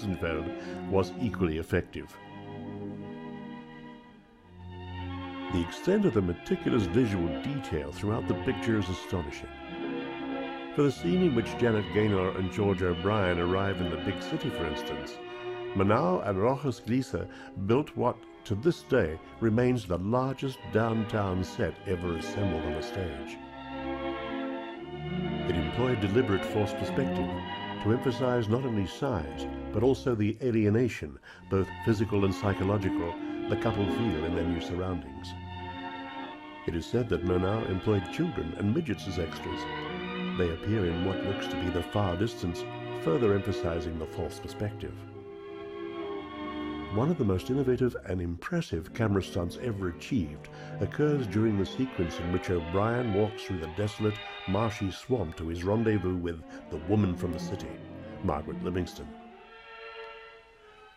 Rosenfeld was equally effective. The extent of the meticulous visual detail throughout the picture is astonishing. For the scene in which Janet Gaynor and George O'Brien arrive in the big city, for instance, Murnau and Rojas Gliese built what, to this day, remains the largest downtown set ever assembled on a stage. It employed deliberate forced perspective to emphasize not only size, but also the alienation, both physical and psychological, the couple feel in their new surroundings. It is said that Murnau employed children and midgets as extras. They appear in what looks to be the far distance, further emphasizing the false perspective. One of the most innovative and impressive camera stunts ever achieved occurs during the sequence in which O'Brien walks through the desolate, marshy swamp to his rendezvous with the woman from the city, Margaret Livingston.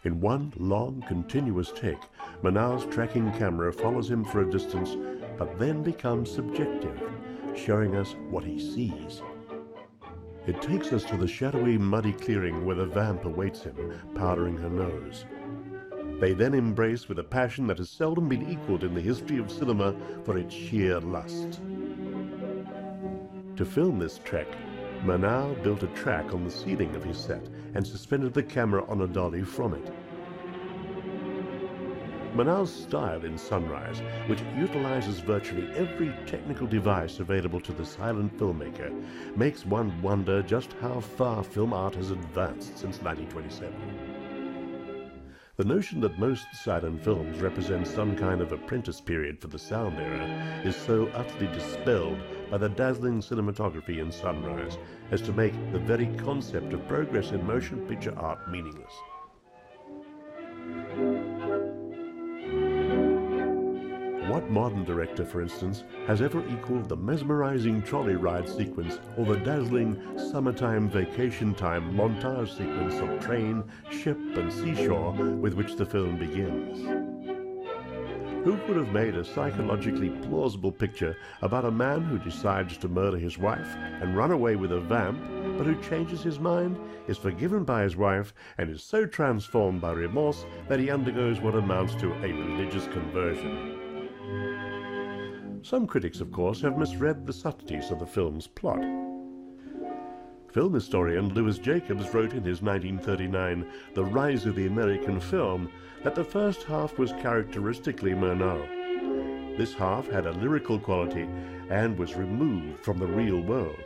In one long, continuous take, Murnau's tracking camera follows him for a distance, but then becomes subjective, showing us what he sees. It takes us to the shadowy, muddy clearing where the vamp awaits him, powdering her nose. They then embrace with a passion that has seldom been equaled in the history of cinema for its sheer lust. To film this trek, Murnau built a track on the ceiling of his set and suspended the camera on a dolly from it. Murnau's style in Sunrise, which utilizes virtually every technical device available to the silent filmmaker, makes one wonder just how far film art has advanced since 1927. The notion that most silent films represent some kind of apprentice period for the sound era is so utterly dispelled by the dazzling cinematography in Sunrise as to make the very concept of progress in motion picture art meaningless. What modern director, for instance, has ever equaled the mesmerizing trolley ride sequence or the dazzling summertime vacation time montage sequence of train, ship and seashore with which the film begins? Who could have made a psychologically plausible picture about a man who decides to murder his wife and run away with a vamp, but who changes his mind, is forgiven by his wife, and is so transformed by remorse that he undergoes what amounts to a religious conversion? Some critics, of course, have misread the subtleties of the film's plot. Film historian Louis Jacobs wrote in his 1939 The Rise of the American Film that the first half was characteristically Murnau. This half had a lyrical quality and was removed from the real world.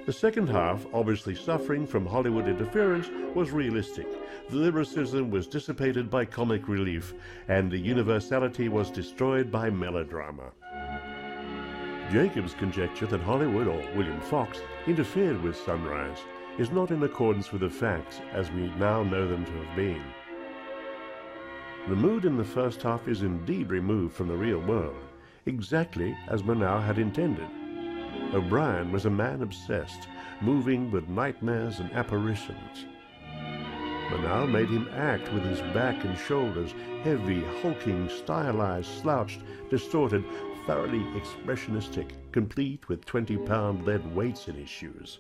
The second half, obviously suffering from Hollywood interference, was realistic. The lyricism was dissipated by comic relief, and the universality was destroyed by melodrama. Jacobs' conjecture that Hollywood, or William Fox, interfered with Sunrise is not in accordance with the facts as we now know them to have been. The mood in the first half is indeed removed from the real world, exactly as Murnau had intended. O'Brien was a man obsessed, moving with nightmares and apparitions. Murnau made him act with his back and shoulders, heavy, hulking, stylized, slouched, distorted, thoroughly expressionistic, complete with 20-pound lead weights in his shoes.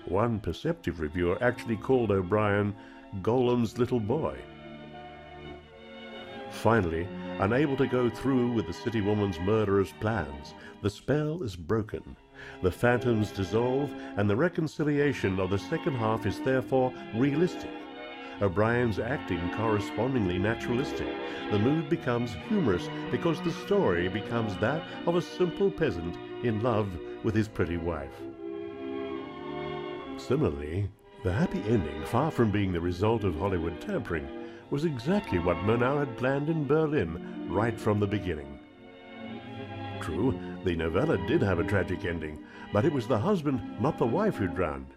One perceptive reviewer actually called O'Brien Golem's little boy. Finally, unable to go through with the city woman's murderous plans, the spell is broken. The phantoms dissolve, and the reconciliation of the second half is therefore realistic. O'Brien's acting correspondingly naturalistic. The mood becomes humorous because the story becomes that of a simple peasant in love with his pretty wife. Similarly, the happy ending, far from being the result of Hollywood tampering, was exactly what Murnau had planned in Berlin right from the beginning. True, the novella did have a tragic ending, but it was the husband, not the wife, who drowned.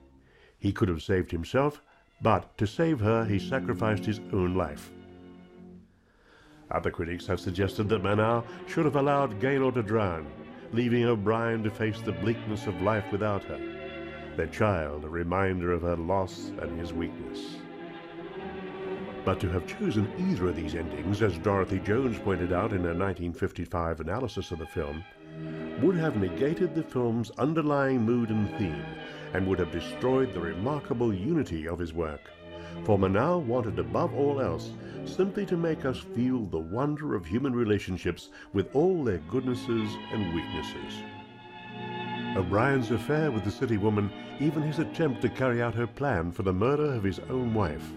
He could have saved himself, but to save her he sacrificed his own life. Other critics have suggested that Murnau should have allowed Gaynor to drown, leaving O'Brien to face the bleakness of life without her, their child a reminder of her loss and his weakness. But to have chosen either of these endings, as Dorothy Jones pointed out in her 1955 analysis of the film, would have negated the film's underlying mood and theme, and would have destroyed the remarkable unity of his work. for Manaus wanted above all else simply to make us feel the wonder of human relationships with all their goodnesses and weaknesses. O'Brien's affair with the city woman, even his attempt to carry out her plan for the murder of his own wife,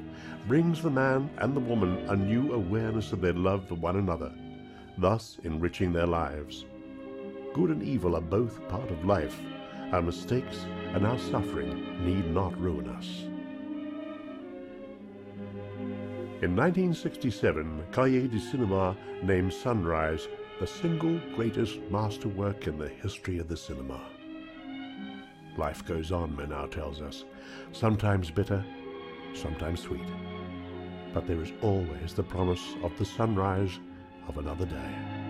brings the man and the woman a new awareness of their love for one another, thus enriching their lives. Good and evil are both part of life. Our mistakes and our suffering need not ruin us. In 1967, Cahiers du Cinéma named Sunrise the single greatest masterwork in the history of the cinema. Life goes on, Manaus tells us, sometimes bitter, sometimes sweet, but there is always the promise of the sunrise of another day.